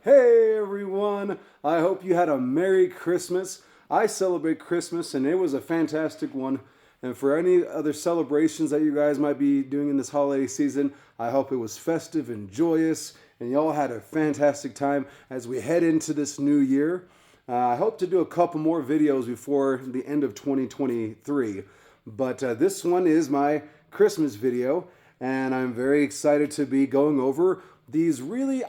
Hey everyone! I hope you had a Merry Christmas. I celebrate Christmas and it was a fantastic one. And for any other celebrations that you guys might be doing in this holiday season, I hope it was festive and joyous and y'all had a fantastic time as we head into this new year. I hope to do a couple more videos before the end of 2023, but this one is my Christmas video, and I'm very excited to be going over these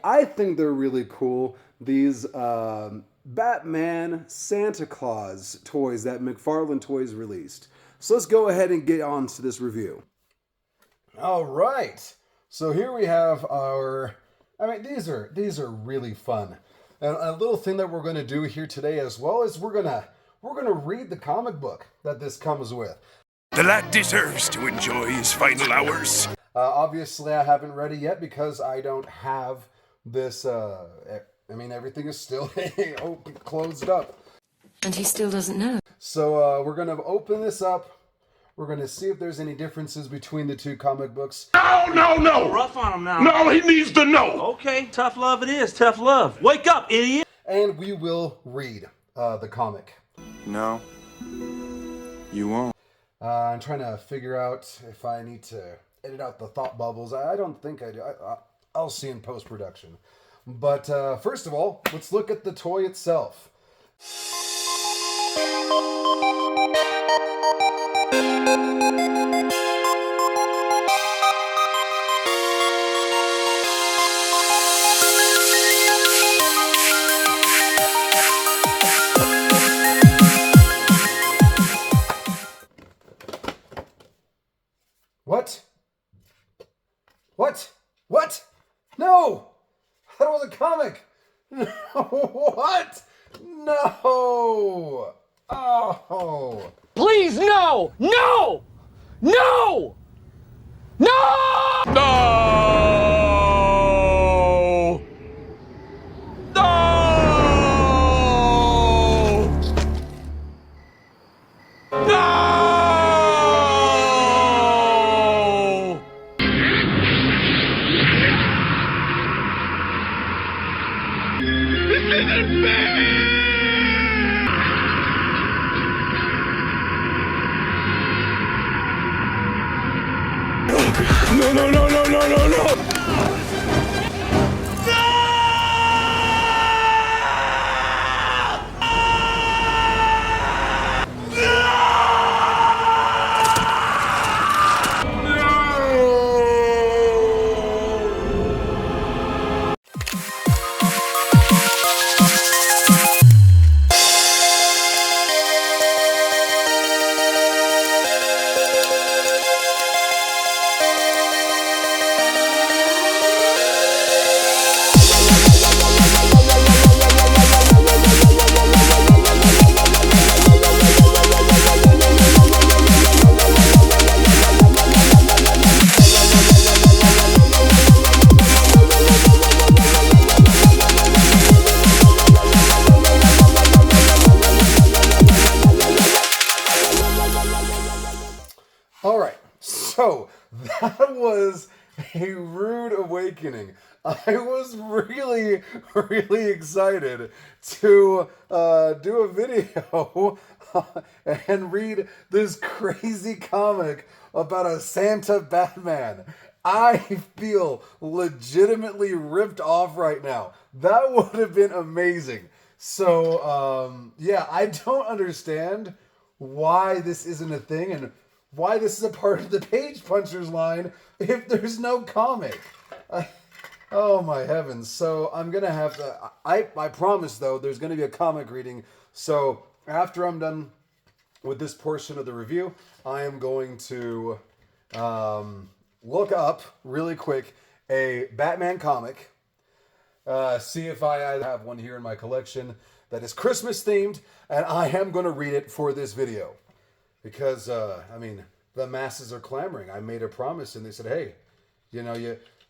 I think they're really cool, these Batman Santa Claus toys that McFarlane Toys released. So let's go ahead and get on to this review. All right, so here we have these are really fun. And a little thing that we're going to do here today as well is we're gonna read the comic book that this comes with. The lad deserves to enjoy his final hours. Obviously, I haven't read it yet because I don't have this. Everything is still closed up. And he still doesn't know. So we're gonna open this up. We're gonna see if there's any differences between the two comic books. No! Rough on him now. No, he needs to know. Okay, tough love it is. Tough love. Wake up, idiot! And we will read the comic. No, you won't. I'm trying to figure out if I need to edit out the thought bubbles. I don't think I do. I'll see in post-production. But first of all, let's look at the toy itself. What? What? What? No! That was a comic! What? No! Oh! Please, no! No! No! No! No! No! No! This isn't fair! No, no, no, no, no, no, no! All right, so that was a rude awakening. I was really, really excited to do a video and read this crazy comic about a Santa Batman. I feel legitimately ripped off right now. That would have been amazing. So, yeah, I don't understand why this isn't a thing and why this is a part of the Page Punchers line if there's no comic. Oh my heavens. So I'm going to have to... I promise, though, there's going to be a comic reading. So after I'm done with this portion of the review, I am going to look up, really quick, a Batman comic. See if I have one here in my collection that is Christmas themed, and I am going to read it for this video. Because, the masses are clamoring. I made a promise, and they said, hey,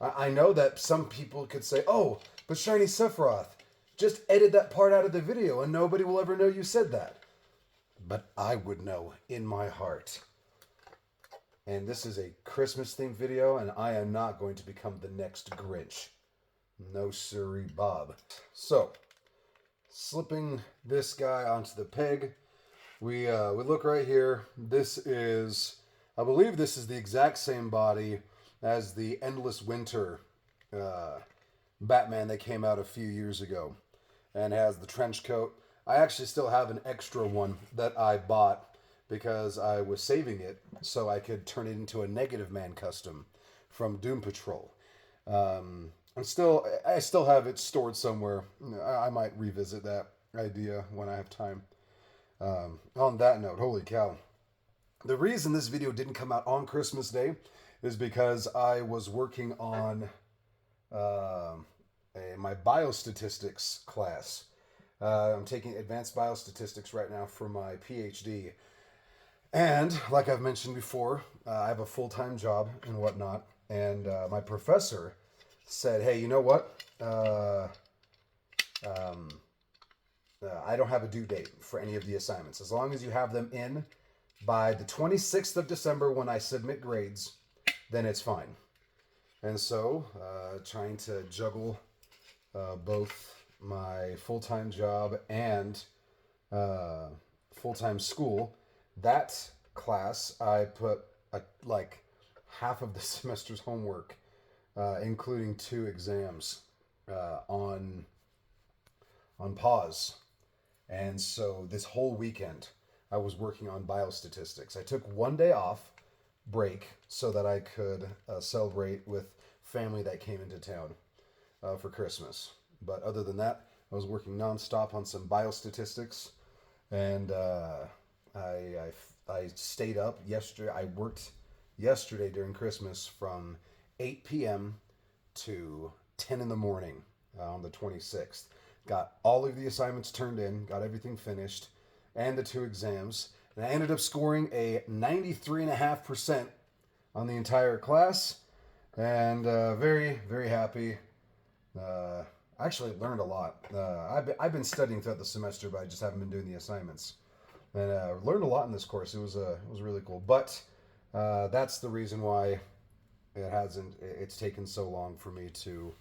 I know that some people could say, oh, but Shiny Sephiroth, just edit that part out of the video, and nobody will ever know you said that. But I would know in my heart. And this is a Christmas-themed video, and I am not going to become the next Grinch. No siree, Bob. So, slipping this guy onto the peg, we look right here. This is, I believe this is the exact same body as the Endless Winter Batman that came out a few years ago, and has the trench coat. I actually still have an extra one that I bought because I was saving it so I could turn it into a Negative Man custom from Doom Patrol. I still have it stored somewhere. I might revisit that idea when I have time. On that note, holy cow. The reason this video didn't come out on Christmas Day is because I was working on my biostatistics class. I'm taking advanced biostatistics right now for my PhD. And like I've mentioned before, I have a full-time job and whatnot. And my professor said, hey, you know what? I don't have a due date for any of the assignments. As long as you have them in by the 26th of December when I submit grades, then it's fine. And so, trying to juggle both my full-time job and full-time school, that class I put like half of the semester's homework, including 2 exams, on pause. And so this whole weekend I was working on biostatistics. I took 1 day off break so that I could celebrate with family that came into town for Christmas. But other than that, I was working nonstop on some biostatistics, and I stayed up yesterday. I worked yesterday during Christmas from 8 p.m. to 10 in the morning on the 26th. Got all of the assignments turned in, got everything finished, and the 2 exams. And I ended up scoring a 93.5% on the entire class, and very, very happy. I actually learned a lot. I've been studying throughout the semester, but I just haven't been doing the assignments. And learned a lot in this course. It was really cool. But that's the reason why it's taken so long for me to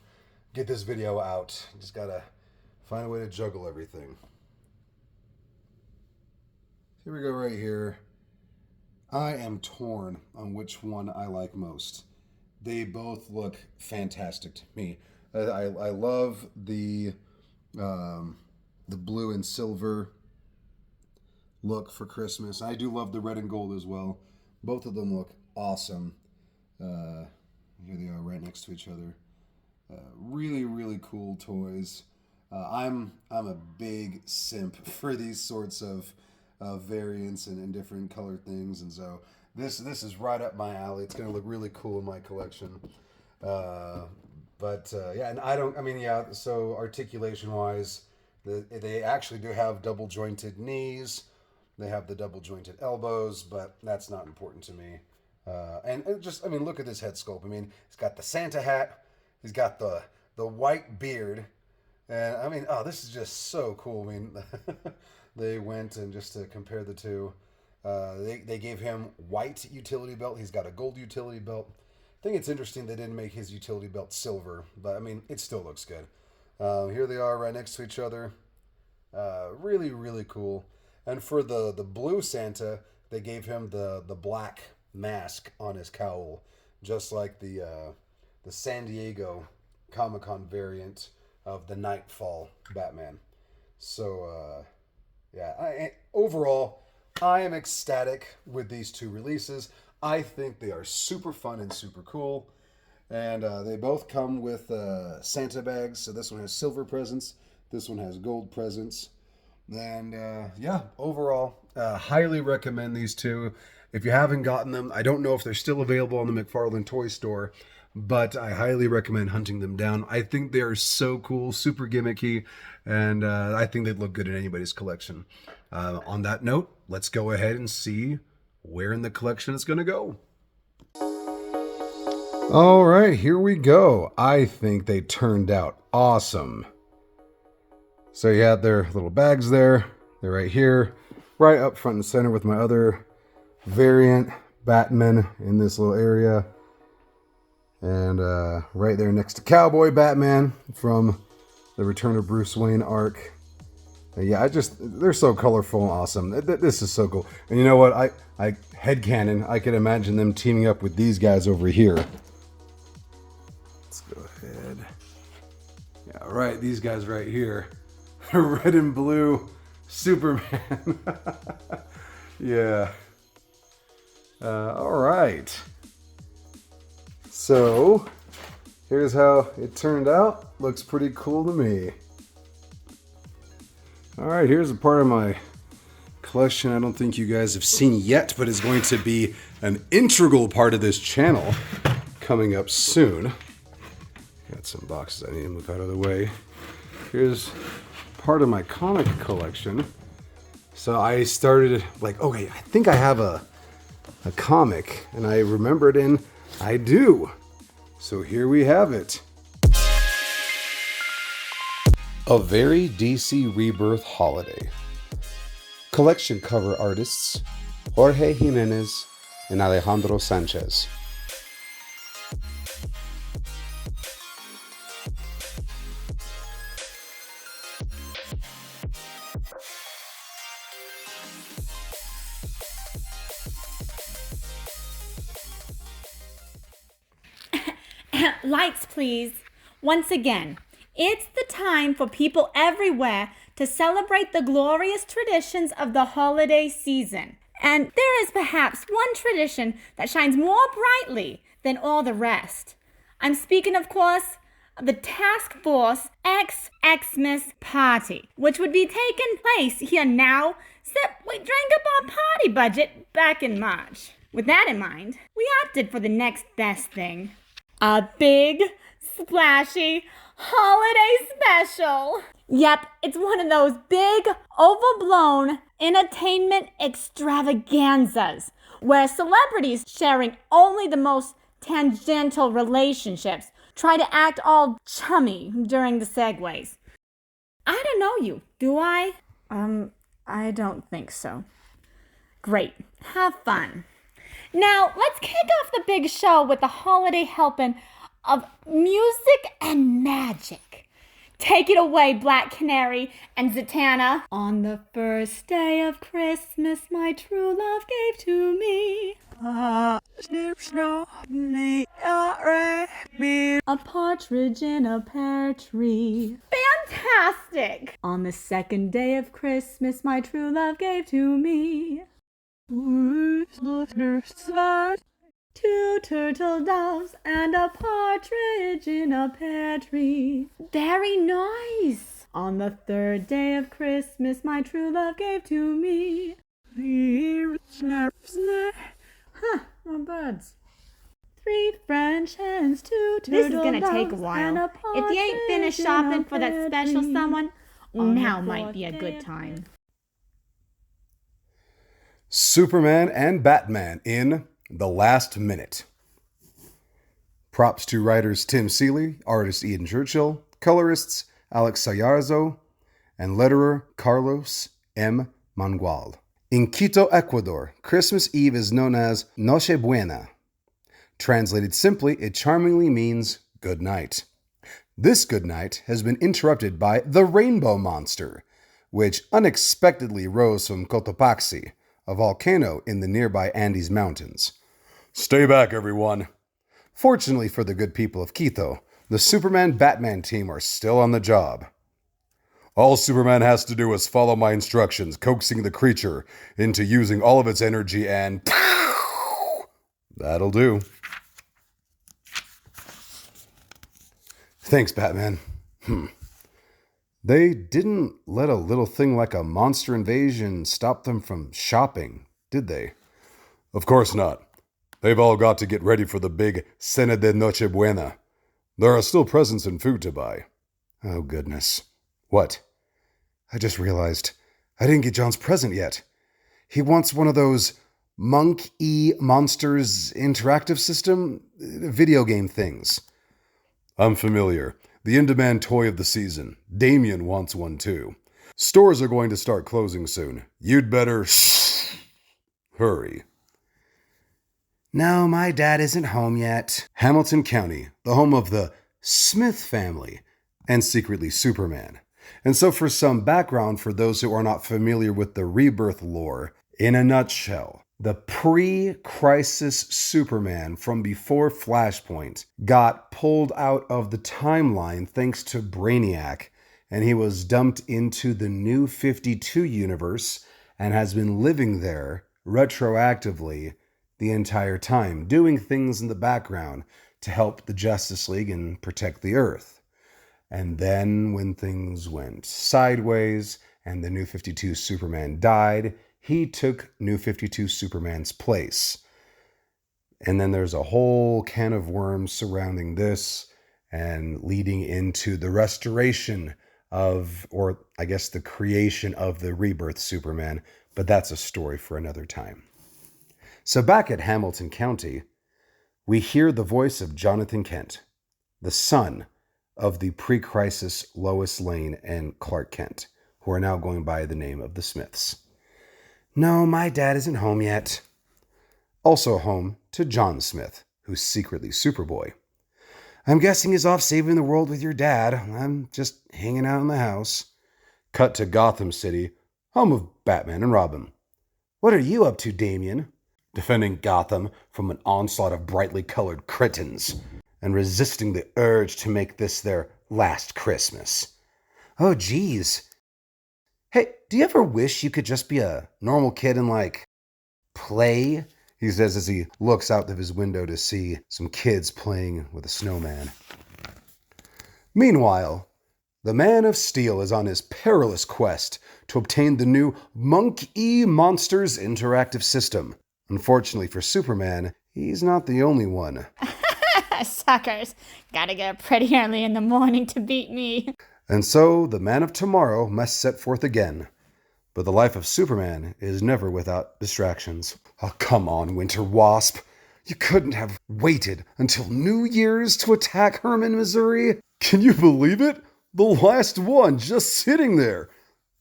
get this video out. Just gotta find a way to juggle everything. Here we go right here. I am torn on which one I like most. They both look fantastic to me. I love the blue and silver look for Christmas. I do love the red and gold as well. Both of them look awesome. Here they are right next to each other. Really, really cool toys. I'm a big simp for these sorts of variants and different colored things, and so this is right up my alley. It's gonna look really cool in my collection. Yeah, and so articulation wise, they actually do have double jointed knees. They have the double jointed elbows, but that's not important to me. And look at this head sculpt. I mean, he's got the Santa hat. He's got the white beard. And this is just so cool. I mean, they went and just to compare the two, they gave him white utility belt. He's got a gold utility belt. I think it's interesting they didn't make his utility belt silver, but I mean, it still looks good. Here they are right next to each other. Really, really cool. And for the blue Santa, they gave him the black mask on his cowl, just like the San Diego Comic-Con variant of the Nightfall Batman. So, overall, I am ecstatic with these 2 releases. I think they are super fun and super cool. And they both come with Santa bags. So this one has silver presents. This one has gold presents. And overall, highly recommend these 2. If you haven't gotten them, I don't know if they're still available on the McFarlane Toy Store, but I highly recommend hunting them down. I think they are so cool, super gimmicky, and I think they'd look good in anybody's collection. On that note, let's go ahead and see where in the collection it's going to go. All right, here we go. I think they turned out awesome. So you had their little bags there. They're right here, right up front and center with my other variant Batman in this little area. And right there next to Cowboy Batman from the Return of Bruce Wayne arc. Yeah, they're so colorful and awesome. This is so cool. And you know what? I headcanon, I could imagine them teaming up with these guys over here. Let's go ahead. Yeah, right, these guys right here. Red and blue Superman. Yeah. All right. So, here's how it turned out. Looks pretty cool to me. All right, here's a part of my collection I don't think you guys have seen yet, but is going to be an integral part of this channel coming up soon. Got some boxes I need to move out of the way. Here's part of my comic collection. So I started like, okay, I think I have a comic, and I remembered, and I do. So here we have it. A Very DC Rebirth Holiday. Collection cover artists Jorge Jimenez and Alejandro Sanchez. Lights, please. Once again, it's the time for people everywhere to celebrate the glorious traditions of the holiday season. And there is perhaps one tradition that shines more brightly than all the rest. I'm speaking, of course, of the Task Force X Xmas Party, which would be taking place here now, except we drank up our party budget back in March. With that in mind, we opted for the next best thing. A big, splashy holiday special. Yep, it's one of those big, overblown entertainment extravaganzas where celebrities sharing only the most tangential relationships try to act all chummy during the segues. I don't know you, do I? I don't think so. Great, have fun. Now, let's kick off the big show with the holiday helping of music and magic. Take it away, Black Canary and Zatanna. On the first day of Christmas, my true love gave to me a partridge in a pear tree. Fantastic! On the second day of Christmas, my true love gave to me two turtle doves and a partridge in a pear tree. Very nice. On the third day of Christmas, my true love gave to me. More birds. Three French hens, two turtle doves. This is gonna take a while. If you ain't finished shopping for that special someone, now might be a good time. Superman and Batman in The Last Minute. Props to writers Tim Seeley, artist Ian Churchill, colorists Alex Sayarzo, and letterer Carlos M. Mangual. In Quito, Ecuador, Christmas Eve is known as Noche Buena. Translated simply, it charmingly means good night. This good night has been interrupted by the Rainbow Monster, which unexpectedly rose from Cotopaxi, a volcano in the nearby Andes Mountains. Stay back, everyone. Fortunately for the good people of Quito, the Superman-Batman team are still on the job. All Superman has to do is follow my instructions, coaxing the creature into using all of its energy and... That'll do. Thanks, Batman. They didn't let a little thing like a monster invasion stop them from shopping, did they? Of course not. They've all got to get ready for the big Cena de Nochebuena. There are still presents and food to buy. Oh, goodness. What? I just realized I didn't get John's present yet. He wants one of those Monk-E Monsters interactive system video game things. I'm familiar. The in-demand toy of the season. Damien wants one too. Stores are going to start closing soon. You'd better hurry. No, my dad isn't home yet. Hamilton County, the home of the Smith family, and secretly Superman. And so for some background for those who are not familiar with the Rebirth lore, in a nutshell, the pre-crisis Superman from before Flashpoint got pulled out of the timeline thanks to Brainiac, and he was dumped into the New 52 universe and has been living there retroactively the entire time, doing things in the background to help the Justice League and protect the Earth. And then when things went sideways and the New 52 Superman died, he took New 52 Superman's place. And then there's a whole can of worms surrounding this and leading into the restoration of, or I guess the creation of the Rebirth Superman, but that's a story for another time. So back at Hamilton County, we hear the voice of Jonathan Kent, the son of the pre-crisis Lois Lane and Clark Kent, who are now going by the name of the Smiths. No, my dad isn't home yet. Also home to John Smith, who's secretly Superboy. I'm guessing he's off saving the world with your dad. I'm just hanging out in the house. Cut to Gotham City, home of Batman and Robin. What are you up to, Damian? Defending Gotham from an onslaught of brightly colored cretins and resisting the urge to make this their last Christmas. Oh, geez. Hey, do you ever wish you could just be a normal kid and, play? He says as he looks out of his window to see some kids playing with a snowman. Meanwhile, the Man of Steel is on his perilous quest to obtain the new Monk-E Monsters interactive system. Unfortunately for Superman, he's not the only one. Suckers. Gotta get up pretty early in the morning to beat me. And so the Man of Tomorrow must set forth again. But the life of Superman is never without distractions. Oh, come on, Winter Wasp. You couldn't have waited until New Year's to attack Herman, Missouri? Can you believe it? The last one just sitting there.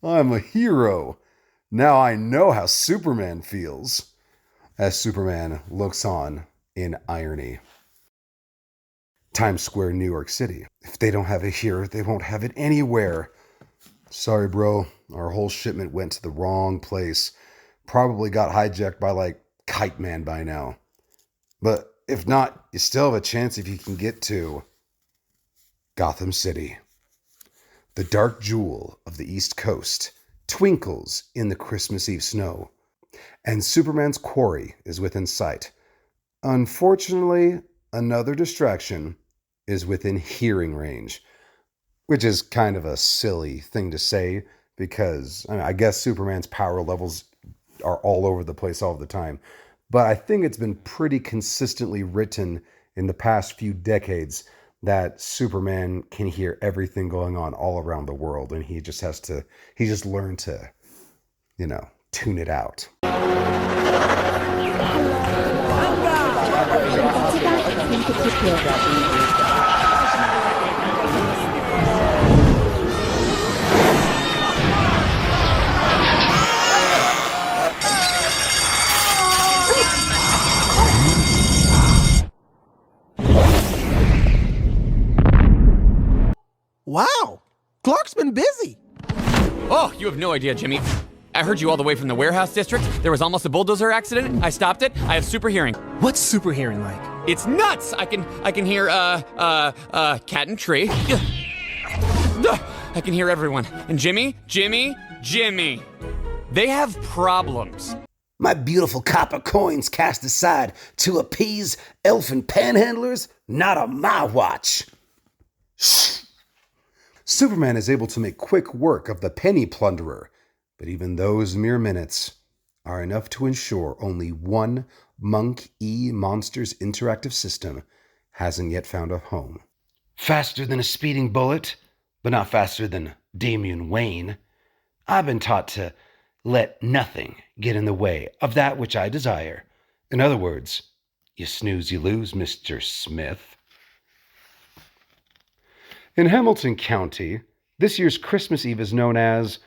I'm a hero. Now I know how Superman feels. As Superman looks on in irony. Times Square, New York City. If they don't have it here, they won't have it anywhere. Sorry, bro. Our whole shipment went to the wrong place. Probably got hijacked by, Kite Man by now. But if not, you still have a chance if you can get to Gotham City. The dark jewel of the East Coast twinkles in the Christmas Eve snow. And Superman's quarry is within sight. Unfortunately, another distraction is within hearing range, which is kind of a silly thing to say because I guess Superman's power levels are all over the place all the time. But I think it's been pretty consistently written in the past few decades that Superman can hear everything going on all around the world, and he just learned to, tune it out. Wow, Clark's been busy. Oh, you have no idea, Jimmy. I heard you all the way from the warehouse district. There was almost a bulldozer accident. I stopped it. I have super hearing. What's super hearing like? It's nuts. I can hear cat and tree. I can hear everyone. And Jimmy. They have problems. My beautiful copper coins cast aside to appease elfin panhandlers? Not on my watch. Shh. Superman is able to make quick work of the penny plunderer, but even those mere minutes are enough to ensure only one Monk-E Monsters interactive system hasn't yet found a home. Faster than a speeding bullet, but not faster than Damian Wayne. I've been taught to let nothing get in the way of that which I desire. In other words, you snooze, you lose, Mr. Smith. In Hamilton County, this year's Christmas Eve is known as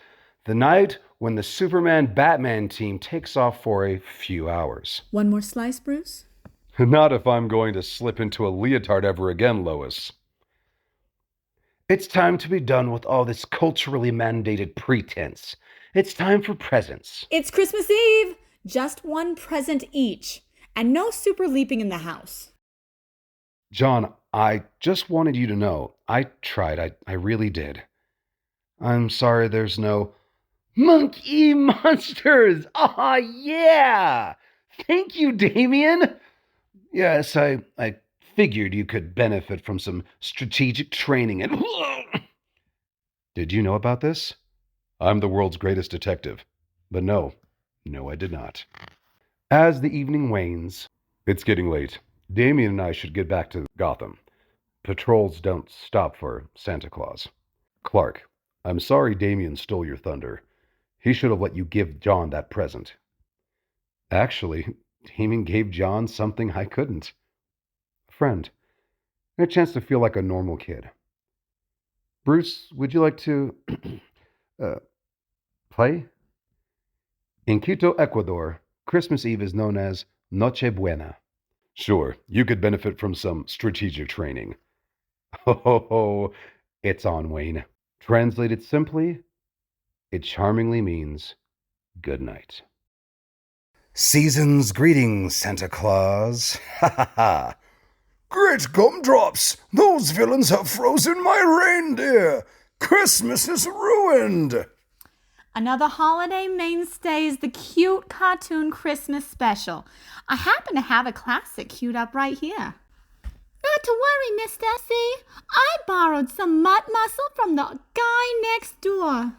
the night when the Superman-Batman team takes off for a few hours. One more slice, Bruce? Not if I'm going to slip into a leotard ever again, Lois. It's time to be done with all this culturally mandated pretense. It's time for presents. It's Christmas Eve! Just one present each. And no super leaping in the house. John, I just wanted you to know, I tried, I really did. I'm sorry there's no Monkey monsters! Aw, yeah! Thank you, Damien! Yes, I figured you could benefit from some strategic training and... Did you know about this? I'm the world's greatest detective. But no, I did not. As the evening wanes, it's getting late. Damien and I should get back to Gotham. Patrols don't stop for Santa Claus. Clark, I'm sorry Damien stole your thunder. He should have let you give John that present. Actually, Damien gave John something I couldn't. A friend. And a chance to feel like a normal kid. Bruce, would you like to... play? In Quito, Ecuador, Christmas Eve is known as Noche Buena. Sure, you could benefit from some strategic training. Ho, it's on, Wayne. Translated simply, it charmingly means good night. Season's greetings, Santa Claus. Ha ha ha. Great gumdrops! Those villains have frozen my reindeer! Christmas is ruined! Another holiday mainstay is the cute cartoon Christmas special. I happen to have a classic queued up right here. Not to worry, Miss Essie. I borrowed some mutt muscle from the guy next door.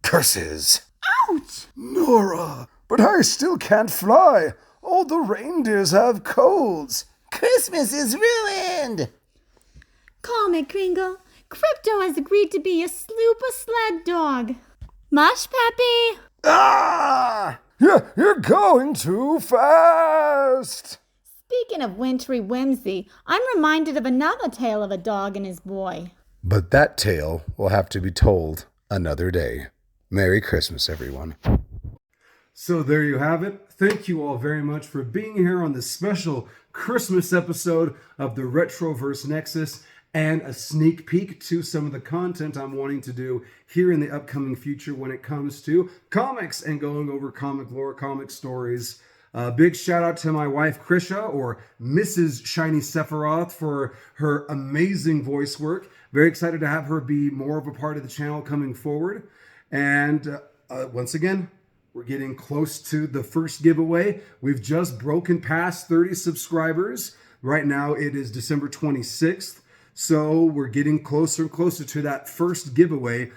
Curses! Ouch! Nora, but I still can't fly. All the reindeers have colds. Christmas is ruined! Calm it, Kringle. Crypto has agreed to be a slooper sled dog. Mush, Peppy! Ah! You're going too fast! Speaking of wintry whimsy, I'm reminded of another tale of a dog and his boy. But that tale will have to be told another day. Merry Christmas, everyone. So there you have it. Thank you all very much for being here on this special Christmas episode of the Retroverse Nexus and a sneak peek to some of the content I'm wanting to do here in the upcoming future when it comes to comics and going over comic lore, comic stories. Big shout out to my wife, Krisha, or Mrs. Shiny Sephiroth, for her amazing voice work. Very excited to have her be more of a part of the channel coming forward. And once again, we're getting close to the first giveaway. We've just broken past 30 subscribers. Right now it is December 26th. So we're getting closer and closer to that first giveaway.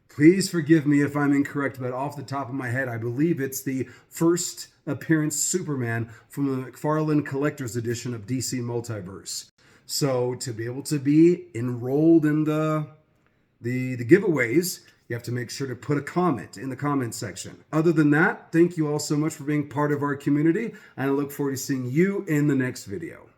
Please forgive me if I'm incorrect, but off the top of my head, I believe it's the first appearance Superman from the McFarlane Collector's Edition of DC Multiverse. So to be able to be enrolled in the giveaways, you have to make sure to put a comment in the comment section. Other than that, thank you all so much for being part of our community, and I look forward to seeing you in the next video.